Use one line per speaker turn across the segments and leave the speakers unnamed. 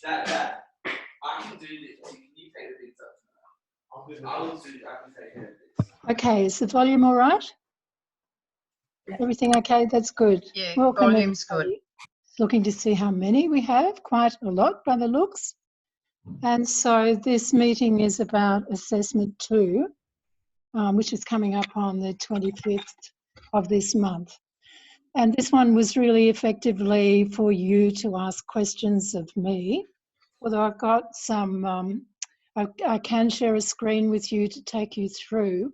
That. I can do this. You take the big stuff now. I can take care of this.
Okay, is the volume all right? Everything okay? That's good.
Yeah,
Welcome,
volume's
everybody. Looking to see how many we have, quite a lot by the looks. And so this meeting is about assessment 2, which is coming up on the 25th of this month. And this one was really effectively for you to ask questions of me, although I've got some, I can share a screen with you to take you through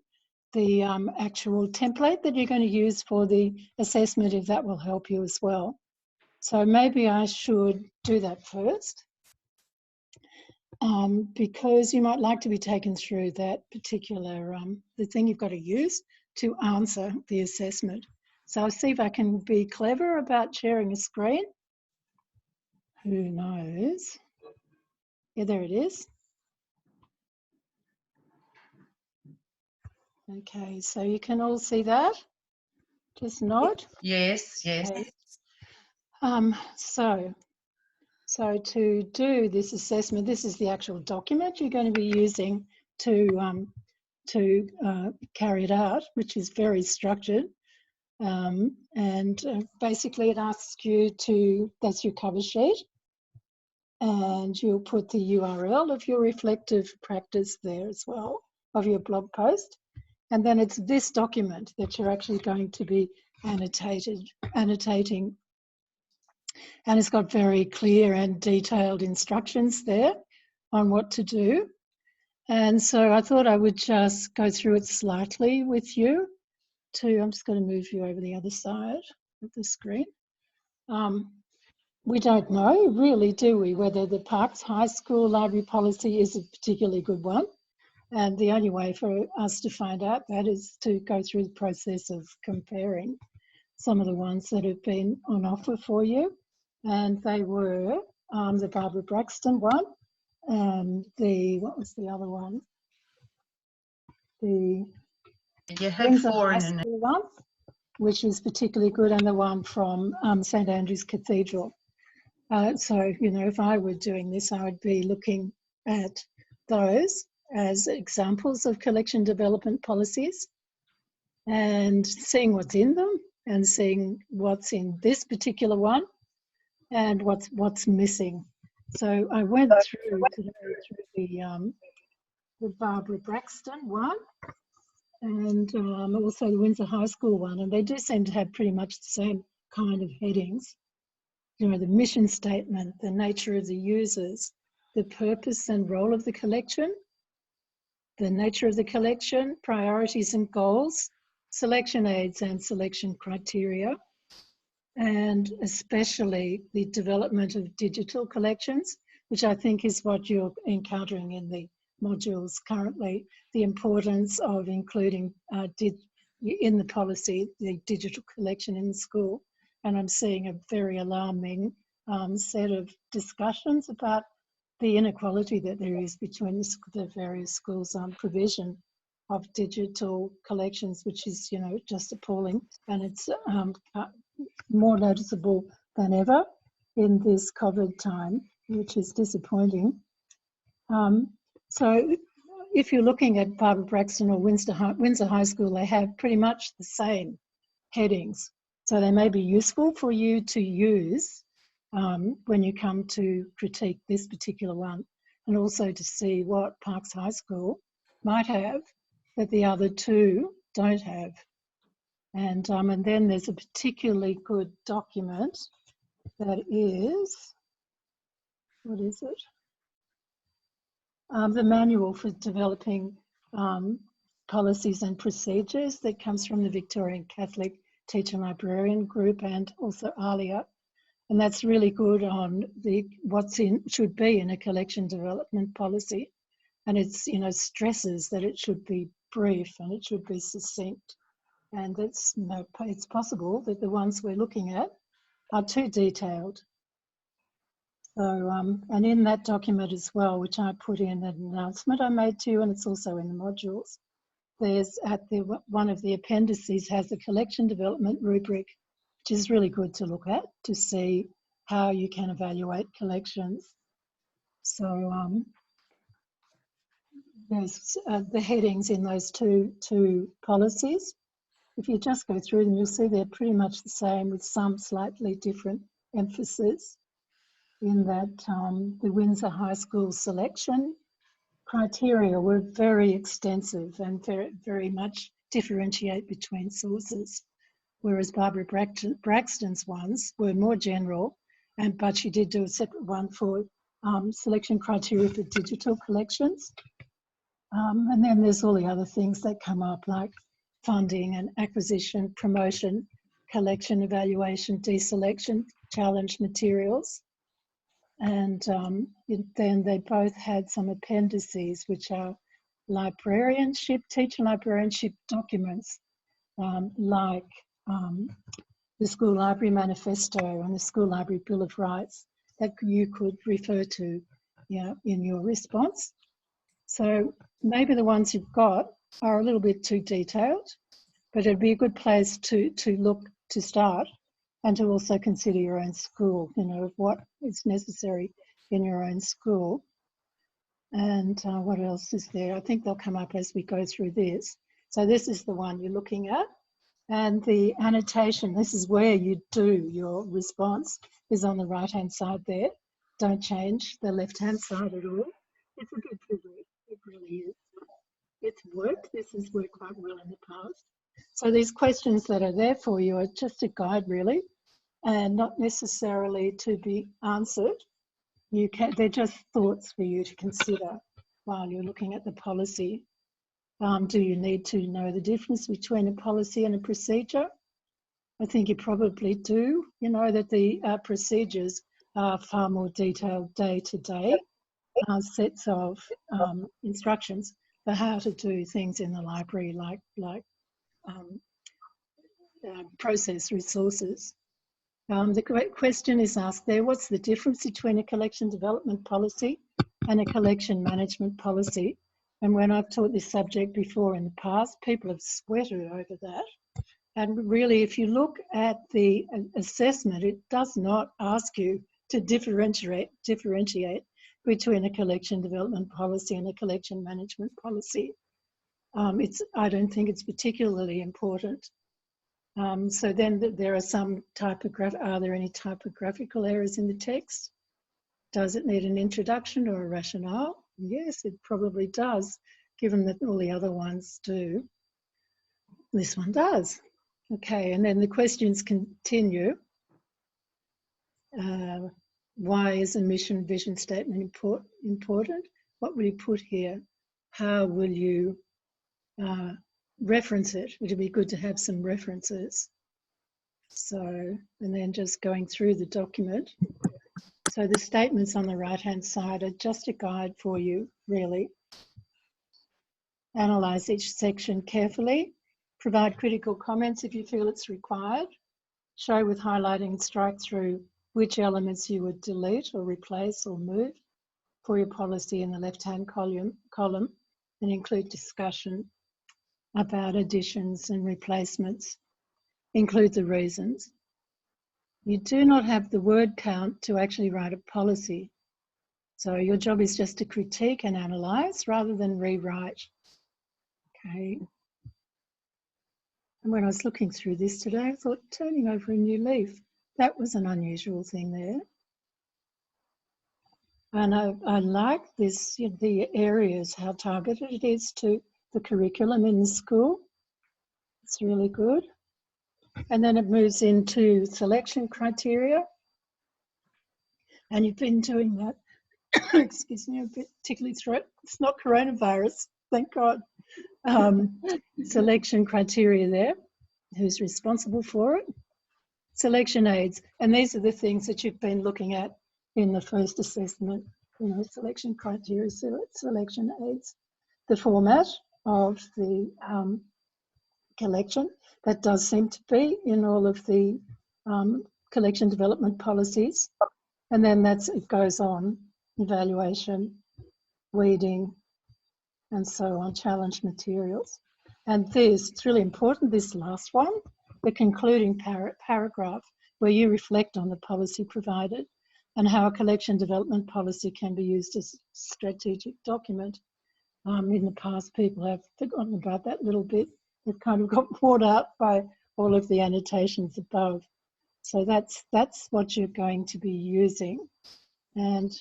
the actual template that you're going to use for the assessment, if that will help you as well. So maybe I should do that first, because you might like to be taken through that particular, the thing you've got to use to answer the assessment. So I'll see if I can be clever about sharing a screen. Who knows? Yeah, there it is. Okay, so you can all see that? Just nod.
Yes, yes.
Okay. So to do this assessment, this is the actual document you're going to be using to carry it out, which is very structured. Basically it asks you to, that's your cover sheet, and you'll put the URL of your reflective practice there as well, of your blog post. And then it's this document that you're actually going to be annotating. And it's got very clear and detailed instructions there on what to do. And so I thought I would just go through it slightly with you. I'm just going to move you over the other side of the screen. We don't know, really, do we, whether the Parkes High School library policy is a particularly good one. And the only way for us to find out that is to go through the process of comparing some of the ones that have been on offer for you. And they were the Barbara Braxton one and what was the other one? The
You had 4 in it.
One, which is particularly good, and the one from St Andrew's Cathedral. So, you know, if I were doing this, I would be looking at those as examples of collection development policies and seeing what's in them and seeing what's in this particular one and what's missing. So I went through the Barbara Braxton one and also the Windsor High School one, and they do seem to have pretty much the same kind of headings. You know, the mission statement, the nature of the users, the purpose and role of the collection, the nature of the collection, priorities and goals, selection aids and selection criteria, and especially the development of digital collections, which I think is what you're encountering in the modules currently, the importance of including in the policy the digital collection in the school. And I'm seeing a very alarming set of discussions about the inequality that there is between the various schools' provision of digital collections, which is, you know, just appalling. And it's more noticeable than ever in this COVID time, which is disappointing. So if you're looking at Barbara Braxton or Windsor High School, they have pretty much the same headings. So they may be useful for you to use when you come to critique this particular one, and also to see what Parkes High School might have that the other two don't have. And then there's a particularly good document that is, what is it? The manual for developing policies and procedures that comes from the Victorian Catholic Teacher Librarian Group and also ALIA. And that's really good on should be in a collection development policy. And it's, you know, stresses that it should be brief and it should be succinct. And it's possible that the ones we're looking at are too detailed. So, and in that document as well, which I put in an announcement I made to you, and it's also in the modules, there's one of the appendices has a collection development rubric, which is really good to look at to see how you can evaluate collections. So there's the headings in those two policies. If you just go through them, you'll see they're pretty much the same with some slightly different emphasis, in that the Windsor High School selection criteria were very extensive and very much differentiate between sources, whereas Barbara Braxton's ones were more general, but she did do a separate one for selection criteria for digital collections. And then there's all the other things that come up, like funding and acquisition, promotion, collection, evaluation, deselection, challenge materials. And then they both had some appendices, which are librarianship, teacher librarianship documents, like the School Library Manifesto and the School Library Bill of Rights, that you could refer to, in your response. So maybe the ones you've got are a little bit too detailed, but it'd be a good place to look to start, and to also consider your own school, what is necessary in your own school. And what else is there? I think they'll come up as we go through this. So this is the one you're looking at. And the annotation, this is where you do your response, is on the right-hand side there. Don't change the left-hand side at all. It's a good privilege, it really is. It's worked, this has worked quite well in the past. So these questions that are there for you are just a guide, really, and not necessarily to be answered. They're just thoughts for you to consider while you're looking at the policy. Do you need to know the difference between a policy and a procedure? I think you probably do. You know that the procedures are far more detailed day-to-day sets of instructions for how to do things in the library, like process resources. The question is asked there, what's the difference between a collection development policy and a collection management policy? And when I've taught this subject before in the past, people have sweated over that. And really, if you look at the assessment, it does not ask you to differentiate between a collection development policy and a collection management policy. I don't think it's particularly important. So then there are some are there any typographical errors in the text? Does it need an introduction or a rationale? Yes, it probably does, given that all the other ones do. This one does. Okay, and then the questions continue. Why is a mission vision statement important? What will you put here? How will you reference it? It'd be good to have some references. So, and then just going through the document. So the statements on the right-hand side are just a guide for you, really. Analyse each section carefully. Provide critical comments if you feel it's required. Show with highlighting and strike through which elements you would delete or replace or move for your policy in the left-hand column, and include discussion about additions and replacements. Include the reasons. You do not have the word count to actually write a policy. So your job is just to critique and analyse rather than rewrite. Okay. And when I was looking through this today, I thought, turning over a new leaf, that was an unusual thing there. And I like this, the areas, how targeted it is to the curriculum in the school. It's really good. And then it moves into selection criteria. And you've been doing that, excuse me, a bit tickly throat. It's not coronavirus, thank God. Selection criteria there, who's responsible for it. Selection aids, and these are the things that you've been looking at in the first assessment, selection criteria, selection aids. The format of the collection, that does seem to be in all of the collection development policies. And then it goes on, evaluation, weeding, and so on, challenge materials. And it's really important, this last one, the concluding paragraph where you reflect on the policy provided and how a collection development policy can be used as a strategic document. In the past, people have forgotten about that little bit. It kind of got brought out by all of the annotations above. So that's what you're going to be using. And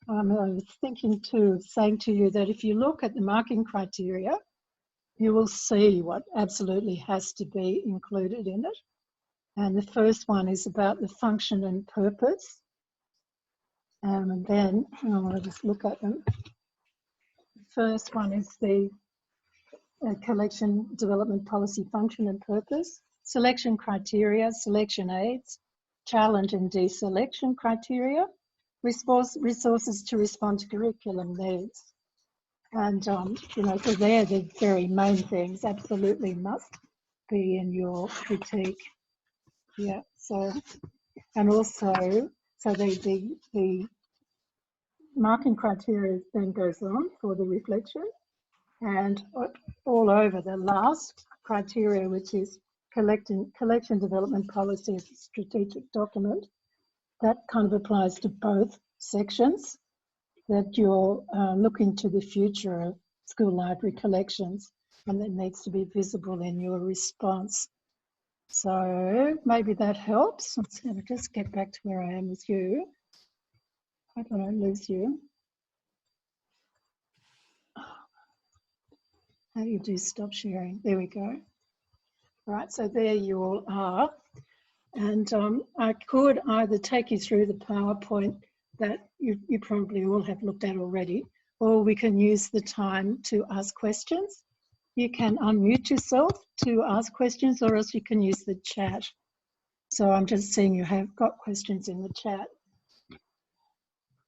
I was thinking too, saying to you that if you look at the marking criteria, you will see what absolutely has to be included in it. And the first one is about the function and purpose. And then I'll just look at them. The first one is the collection development policy function and purpose, selection criteria, selection aids, challenge and deselection criteria, resources to respond to curriculum needs. And, you know, so they're the very main things, absolutely must be in your critique. Yeah, so, and also, so the marking criteria then goes on for the reflection, and all over the last criteria, which is collection development policy as a strategic document, that kind of applies to both sections, that you're looking to the future of school library collections, and that needs to be visible in your response. So maybe that helps. Let's just get back to where I am with you. I don't want to lose you. How do you do stop sharing? There we go. Right, so there you all are. And I could either take you through the PowerPoint that you probably all have looked at already, or we can use the time to ask questions. You can unmute yourself to ask questions, or else you can use the chat. So I'm just seeing you have got questions in the chat.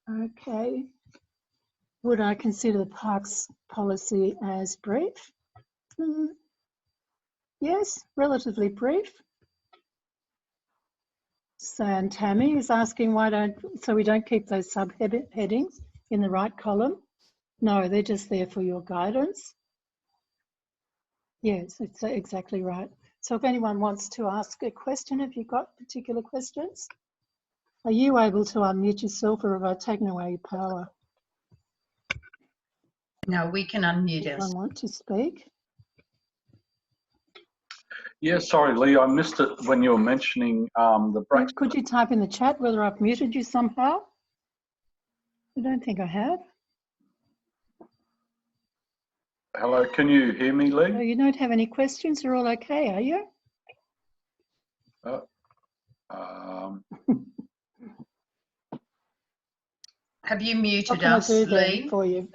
Okay. Would I consider the parks policy as brief? Yes, relatively brief. So, and Tammy is asking so we don't keep those subheadings in the right column? No, they're just there for your guidance. Yes, it's exactly right. So if anyone wants to ask a question, have you got particular questions? Are you able to unmute yourself, or have I taken away your power?
No, we can unmute us.
Anyone want to speak?
Yeah, sorry, Lee, I missed it when you were mentioning the breaks.
Could you type in the chat whether I've muted you somehow? I don't think I have.
Hello, can you hear me, Lee?
Oh, you don't have any questions? You're all okay, are you?
Have you muted
what can
us,
I do
Lee?
For you?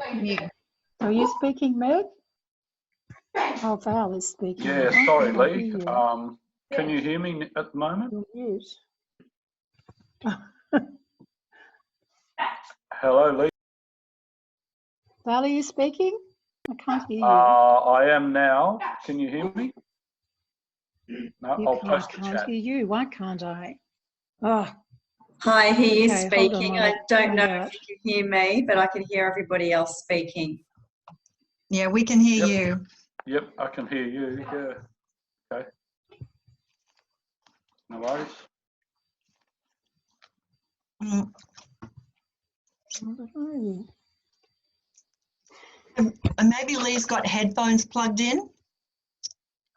Are you speaking, Meg? Oh, Val is speaking.
Yeah, sorry, Lee. Can you hear me at the moment?
You're mute.
Hello, Lee.
Val, are you speaking? I can't hear you.
I am now. Can you hear me? No, I'll post the chat.
I can't hear you. Why can't I? Oh.
Hi, he is
Okay,
speaking. I don't know if you can hear me, but I can hear everybody else speaking.
Yeah, we can hear you.
Yep, I can hear you. Yeah. Okay. No worries.
Maybe Lee's got headphones plugged in.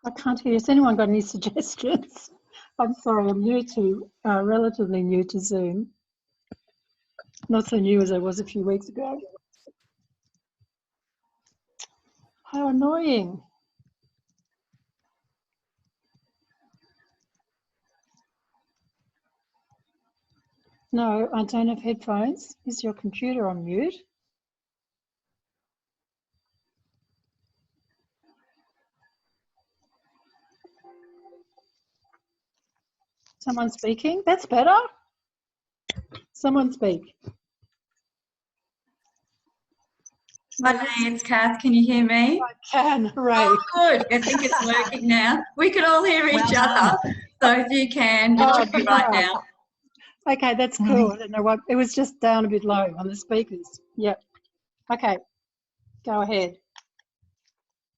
I can't hear. Has anyone got any suggestions? I'm sorry, I'm new to, relatively new to Zoom. Not so new as I was a few weeks ago. How annoying. No, I don't have headphones. Is your computer on mute? Someone speaking? That's better. Someone speak.
Hi, Lee, it's Kath. Can you hear me?
I can, Ray.
Oh, good. I think it's working now. We can all hear each other. So if you can, it should be right now.
Okay, that's cool. I don't know what, it was just down a bit low on the speakers. Yep. Okay, go ahead.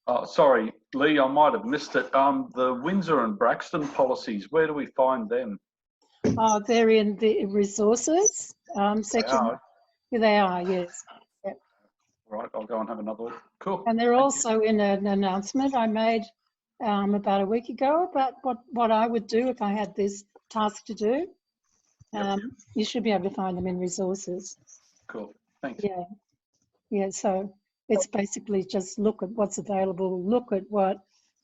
Oh, sorry, Lee, I might have missed it. The Windsor and Braxton policies, where do we find them?
Oh, they're in the resources section.
are.
Yeah, they are, yes. Yep.
Right, I'll go and have another look. Cool.
And they're also in an announcement I made about a week ago about what I would do if I had this task to do. You should be able to find them in resources.
Cool. Thanks.
Yeah. Yeah, so it's basically just look at what's available, look at what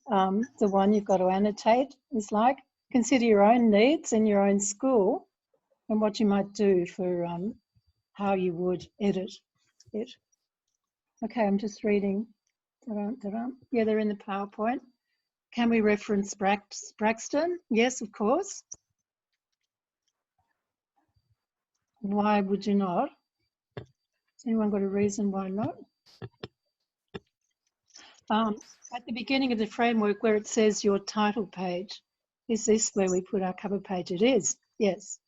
the one you've got to annotate is like, consider your own needs in your own school and what you might do for how you would edit it. Okay, I'm just reading. Yeah, they're in the PowerPoint. Can we reference Braxton? Yes, of course. Why would you not? Has anyone got a reason why not? At the beginning of the framework where it says your title page, is this where we put our cover page? It is, yes.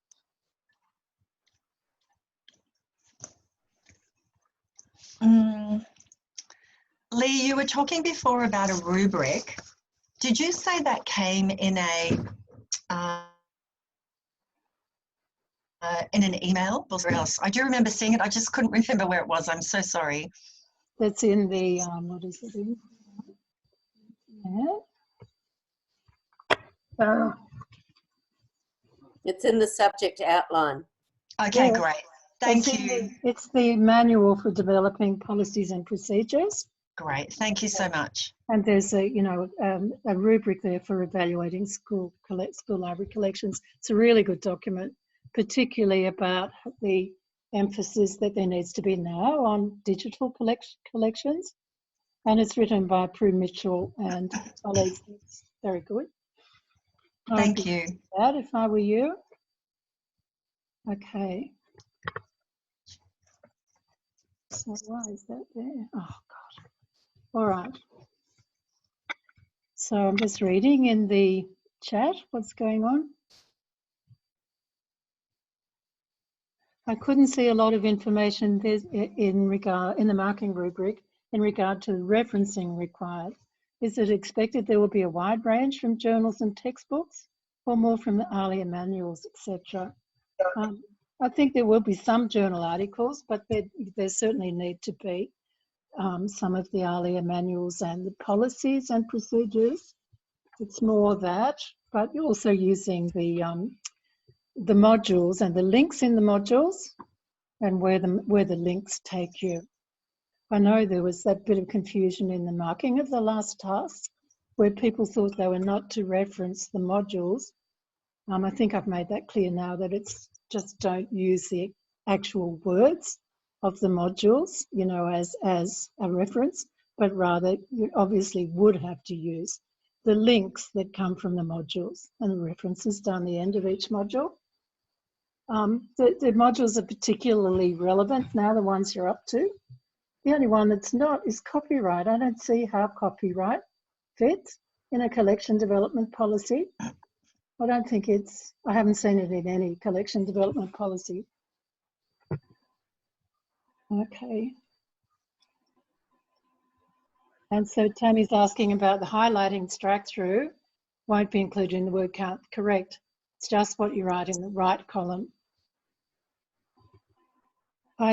Lee, you were talking before about a rubric. Did you say that came in an email or somewhere else? I do remember seeing it. I just couldn't remember where it was. I'm so sorry.
That's in the, what is it in? Yeah.
It's in the subject outline.
Okay,
Yeah.
great. Thank you.
It's the manual for developing policies and procedures.
Great. Thank you so much.
And there's a rubric there for evaluating school library collections. It's a really good document, particularly about the emphasis that there needs to be now on digital collections. And it's written by Prue Mitchell and colleagues. It's very good.
Thank you.
That if I were you. Okay. So why is that there? Oh God. All right. So I'm just reading in the chat what's going on. I couldn't see a lot of information in the marking rubric in regard to referencing required. Is it expected there will be a wide range from journals and textbooks or more from the ALIA manuals, etc.? I think there will be some journal articles, but there certainly need to be some of the ALIA manuals and the policies and procedures. It's more that, but you're also using the modules and the links in the modules and where the links take you. I know there was that bit of confusion in the marking of the last task where people thought they were not to reference the modules. I think I've made that clear now that it's just don't use the actual words of the modules, you know, as a reference, but rather you obviously would have to use the links that come from the modules and the references down the end of each module. The modules are particularly relevant now, the ones you're up to. The only one that's not is copyright. I don't see how copyright fits in a collection development policy. I don't think I haven't seen it in any collection development policy. Okay. And so Tammy's asking about the highlighting strike through won't be included in the word count. Correct. It's just what you write in the right column.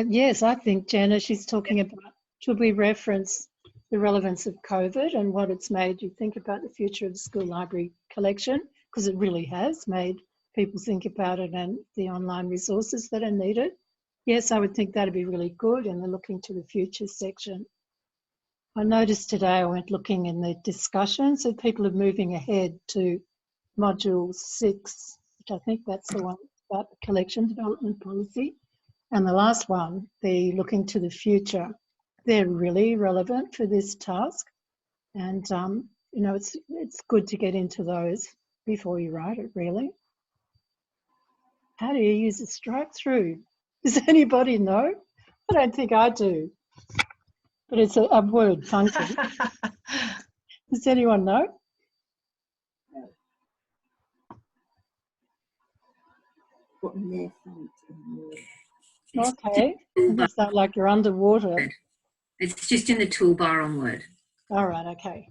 Yes, I think, Jenna, she's talking about, should we reference the relevance of COVID and what it's made you think about the future of the school library collection? Because it really has made people think about it and the online resources that are needed. Yes, I would think that'd be really good in the looking to the future section. I noticed today I went looking in the discussions that people are moving ahead to module 6, which I think that's the one about the collection development policy. And the last one, the looking to the future, they're really relevant for this task. And, you know, it's good to get into those before you write it, really. How do you use a strike through? Does anybody know? I don't think I do. But it's a word function. Does anyone know? Okay. You sound like you're underwater.
It's just in the toolbar on Word.
All right, okay.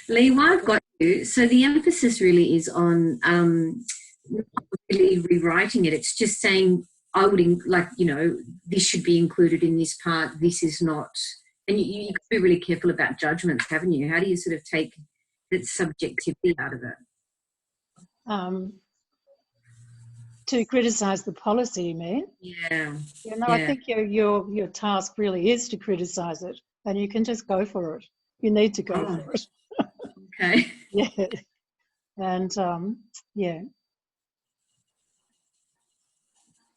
Lee, while I've got you, so the emphasis really is on
not really rewriting it. It's just saying, I would, like, you know, this should be included in this part, this is not. And you've got to be really careful about judgments, haven't you? How do you sort of take that subjectivity out of it?
To criticise the policy, you mean?
Yeah.
You know,
Yeah.
I think your task really is to criticise it, and you can just go for it. You need to go for it.
Okay.
Yeah. And yeah.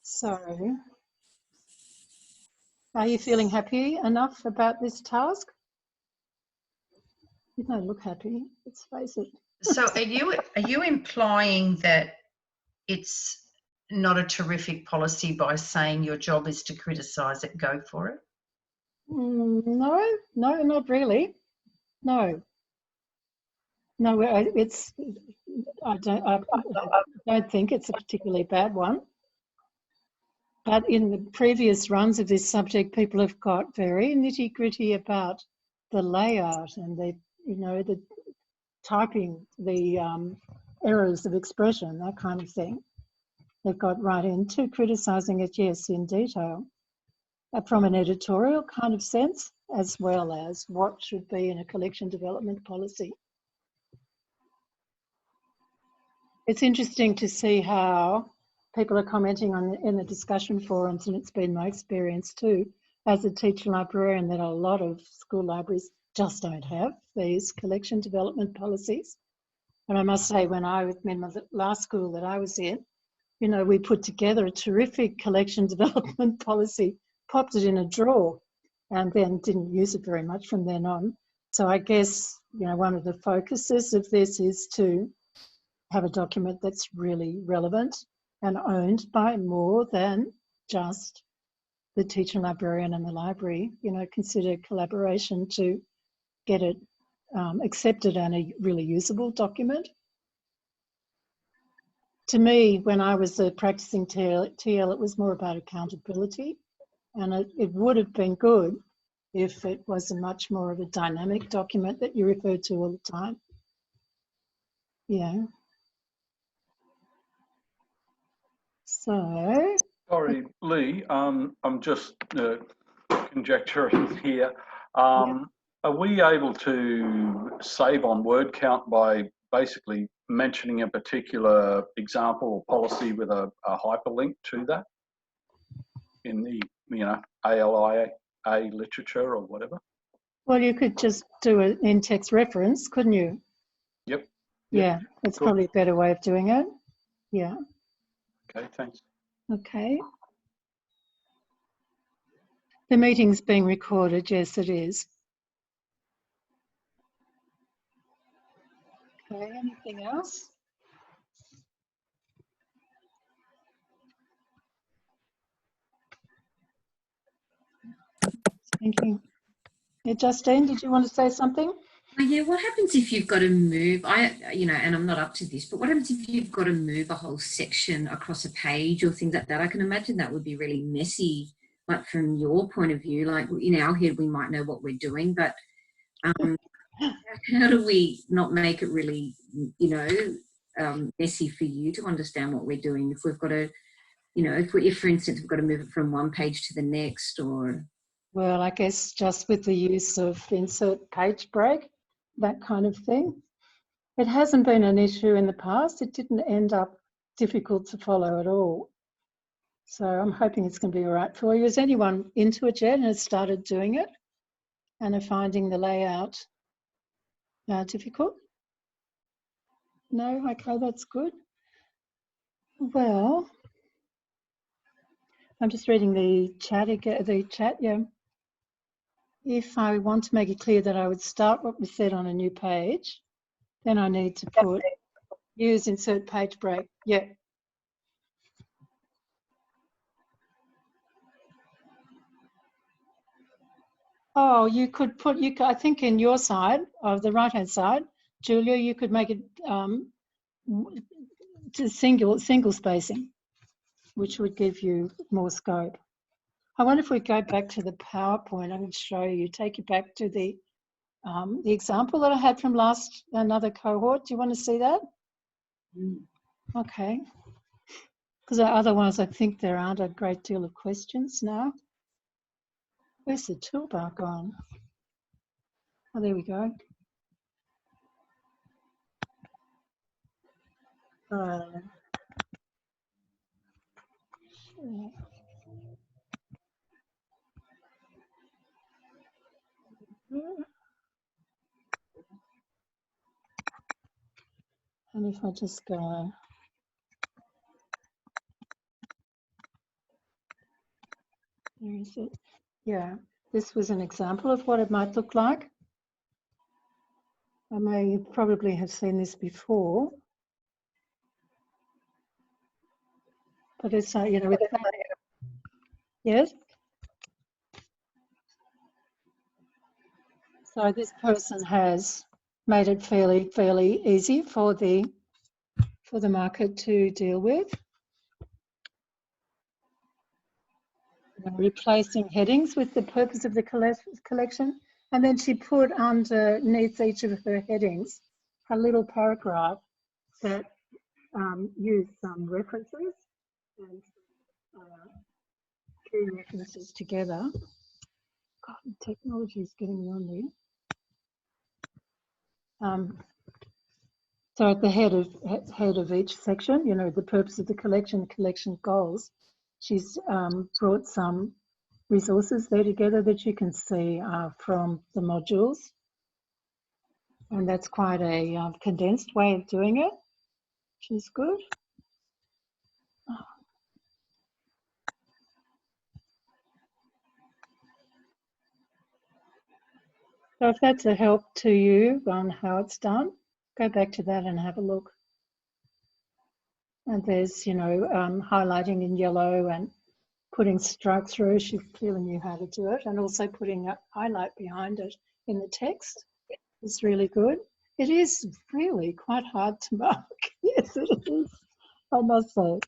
So, are you feeling happy enough about this task? You don't look happy. Let's face it.
So are you implying that it's not a terrific policy by saying your job is to criticise it, go for it?
No, not really. No, it's. I don't think it's a particularly bad one. But in the previous runs of this subject, people have got very nitty-gritty about the layout and the typing, the errors of expression, that kind of thing. They've got right into criticising it, yes, in detail, from an editorial kind of sense, as well as what should be in a collection development policy. It's interesting to see how people are commenting on in the discussion forums, and it's been my experience too, as a teacher librarian, that a lot of school libraries just don't have these collection development policies. And I must say, when I was in my last school that I was in, you know, we put together a terrific collection development policy, popped it in a drawer, and then didn't use it very much from then on. So I guess, you know, one of the focuses of this is to have a document that's really relevant and owned by more than just the teacher librarian and the library. You know, consider collaboration to get it accepted and a really usable document. To me, when I was a practicing TL, it was more about accountability, and it would have been good if it was a much more of a dynamic document that you referred to all the time. Yeah. So.
Sorry, Lee, I'm just conjecturing here.
Yeah.
Are we able to save on word count by basically mentioning a particular example or policy with a hyperlink to that in the, you know, ALIA literature or whatever?
Well, you could just do an in-text reference, couldn't you?
Yep.
Yeah, that's cool. Probably a better way of doing it. Yeah.
Okay, thanks.
Okay. The meeting's being recorded. Yes, it is. Okay, anything else? Thinking. Yeah, Justine, did you want to say something?
Oh, yeah, what happens if you've got to move, you know, and I'm not up to this, but what happens if you've got to move a whole section across a page or things like that? I can imagine that would be really messy, like from your point of view. Like in our head, we might know what we're doing, but how do we not make it really, you know, messy for you to understand what we're doing? If we've got to, you know, if for instance, we've got to move it from one page to the next, or...
Well, I guess just with the use of insert page break, that kind of thing. It hasn't been an issue in the past. It didn't end up difficult to follow at all. So I'm hoping it's going to be all right for you. Is anyone into it yet and has started doing it and are finding the layout difficult? No? Okay, that's good. Well, I'm just reading the chat again. Yeah. If I want to make it clear that I would start what we said on a new page, then I need to put use insert page break. Yeah. Oh, you could put, I think in your side, of the right-hand side, Julia, you could make it to single spacing, which would give you more scope. I wonder if we go back to the PowerPoint, I'm going to show you, take you back to the example that I had from another cohort. Do you want to see that? Okay. because otherwise I think there aren't a great deal of questions now. Where's the toolbar gone? Oh, there we go. And if I just go, where is it? Yeah, this was an example of what it might look like. I may probably have seen this before, but it's you know, with that, yes. So this person has made it fairly easy for the market to deal with. Replacing headings with the purpose of the collection, and then she put underneath each of her headings a little paragraph that used some references and key references together. God, technology is getting me on there. So at the head of each section, you know, the purpose of the collection goals, she's brought some resources there together that you can see from the modules. And that's quite a condensed way of doing it, which is good. So if that's a help to you on how it's done, go back to that and have a look. And there's, you know, highlighting in yellow and putting strike through. She clearly knew how to do it, and also putting a highlight behind it in the text is really good. It is really quite hard to mark. Yes, it is, I must say,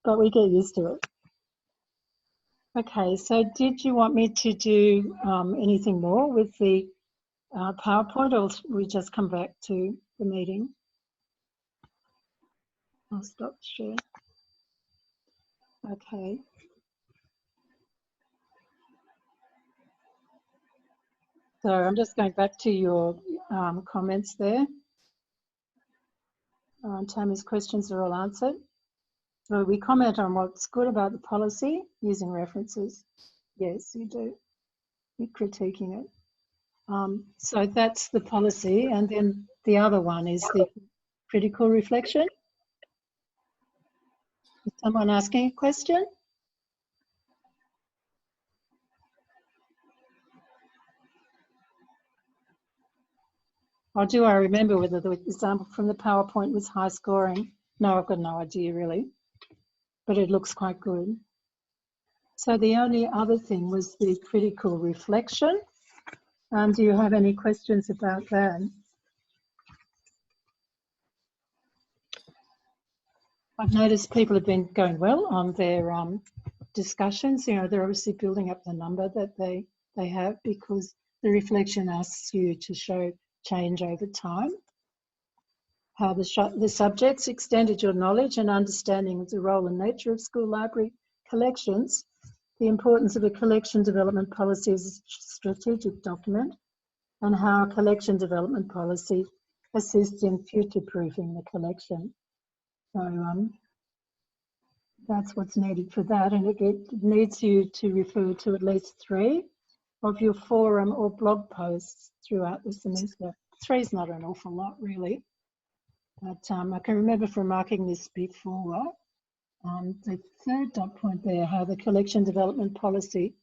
but we get used to it. Okay, so did you want me to do anything more with the PowerPoint, or we just come back to the meeting? I'll stop share. Okay. So I'm just going back to your comments there. Tammy's questions are all answered. So we comment on what's good about the policy using references. Yes, you do. You're critiquing it. So that's the policy, and then the other one is the critical reflection. Is someone asking a question? Or do I remember whether the example from the PowerPoint was high scoring? No, I've got no idea really, but it looks quite good. So the only other thing was the critical reflection. Do you have any questions about that? I've noticed people have been going well on their discussions. You know, they're obviously building up the number that they have, because the reflection asks you to show change over time. How the subjects extended your knowledge and understanding of the role and nature of school library collections, the importance of a collection development policy as a strategic document, and how a collection development policy assists in future-proofing the collection. So that's what's needed for that, and it needs you to refer to at least 3 of your forum or blog posts throughout the semester. 3 is not an awful lot, really, but I can remember from marking this before. The third dot point there, how the collection development policy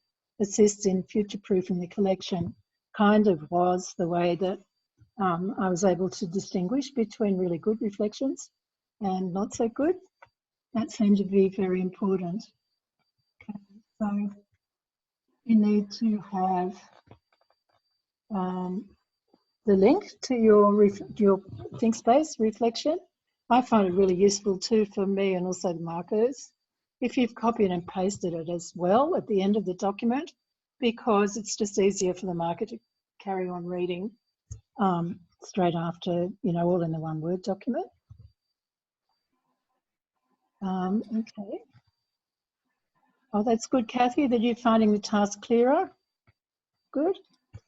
assists in future-proofing the collection, kind of was the way that I was able to distinguish between really good reflections and not so good. That seemed to be very important. Okay, so you need to have the link to your ThinkSpace reflection. I find it really useful too for me, and also the markers, if you've copied and pasted it as well at the end of the document, because it's just easier for the marker to carry on reading straight after, you know, all in the one Word document. Okay. Oh, that's good, Kathy, that you're finding the task clearer. Good.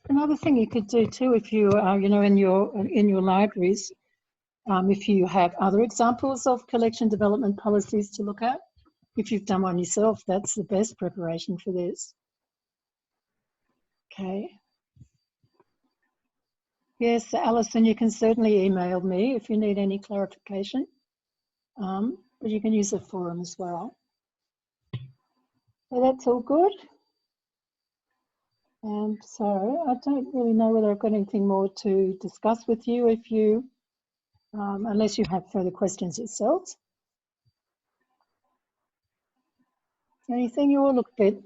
Another thing you could do too, if you are, you know, in your libraries, if you have other examples of collection development policies to look at, if you've done one yourself, that's the best preparation for this. Okay. Yes, Alison, you can certainly email me if you need any clarification, but you can use the forum as well. So that's all good. And so I don't really know whether I've got anything more to discuss with you if you, unless you have further questions yourselves. Anything? You all look a bit,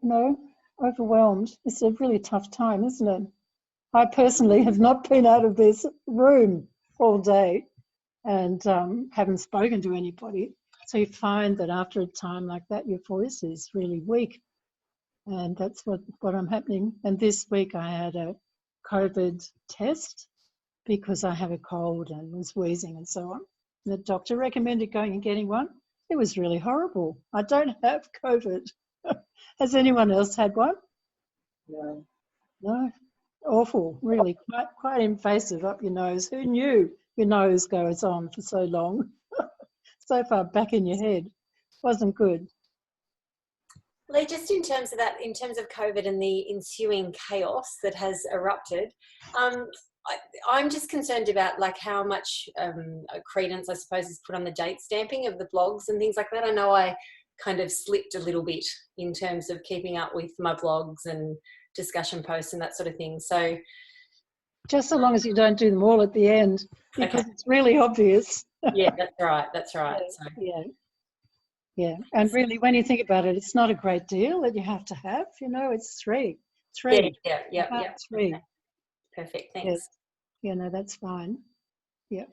you know, overwhelmed. It's a really tough time, isn't it? I personally have not been out of this room all day and haven't spoken to anybody. So you find that after a time like that, your voice is really weak. And that's what I'm happening. And this week I had a COVID test because I have a cold and was wheezing and so on. And the doctor recommended going and getting one. It was really horrible. I don't have COVID. Has anyone else had one?
No.
No. Awful, really, quite invasive up your nose. Who knew your nose goes on for so long? So far back in your head. Wasn't good.
Lee, just in terms of that, in terms of COVID and the ensuing chaos that has erupted, I'm just concerned about like how much credence, I suppose, is put on the date stamping of the blogs and things like that. I know I kind of slipped a little bit in terms of keeping up with my blogs and discussion posts and that sort of thing. So
just so long as you don't do them all at the end, because
okay.
it's really obvious.
Yeah, that's right. That's right.
Yeah,
So.
yeah. And really, when you think about it, it's not a great deal that you have to have. You know, it's three.
Yeah.
Three.
Okay. Perfect. Thanks.
Yes. Yeah, no, that's fine. Yeah.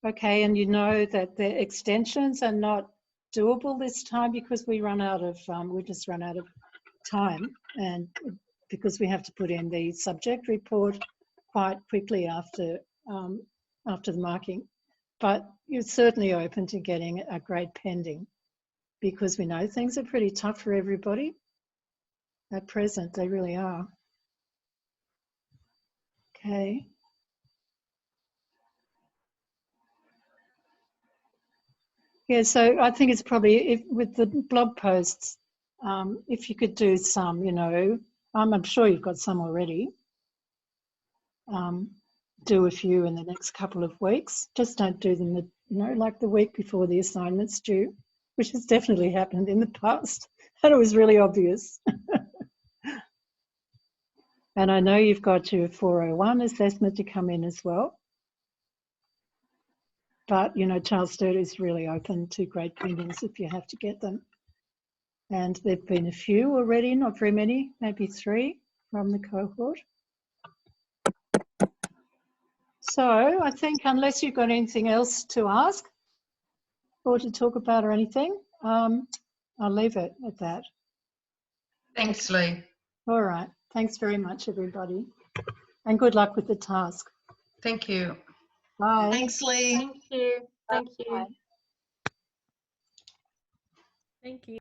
Okay, and you know that the extensions are not doable this time because we just run out of time, and because we have to put in the subject report quite quickly after the marking. But you're certainly open to getting a grade pending because we know things are pretty tough for everybody at present. They really are. Okay. Yeah, so I think it's probably, with the blog posts, if you could do some, you know, I'm sure you've got some already. Do a few in the next couple of weeks. Just don't do them, you know, like the week before the assignment's due, which has definitely happened in the past, and it was really obvious. And I know you've got your 401 assessment to come in as well. But, you know, Charles Sturt is really open to grade pendings if you have to get them. And there've been a few already, not very many, maybe 3 from the cohort. So I think unless you've got anything else to ask or to talk about or anything, I'll leave it at that.
Thanks, Lee.
All right. Thanks very much, everybody. And good luck with the task.
Thank you.
Bye.
Thanks, Lee.
Thank you. Thank you.
Bye.
Thank you.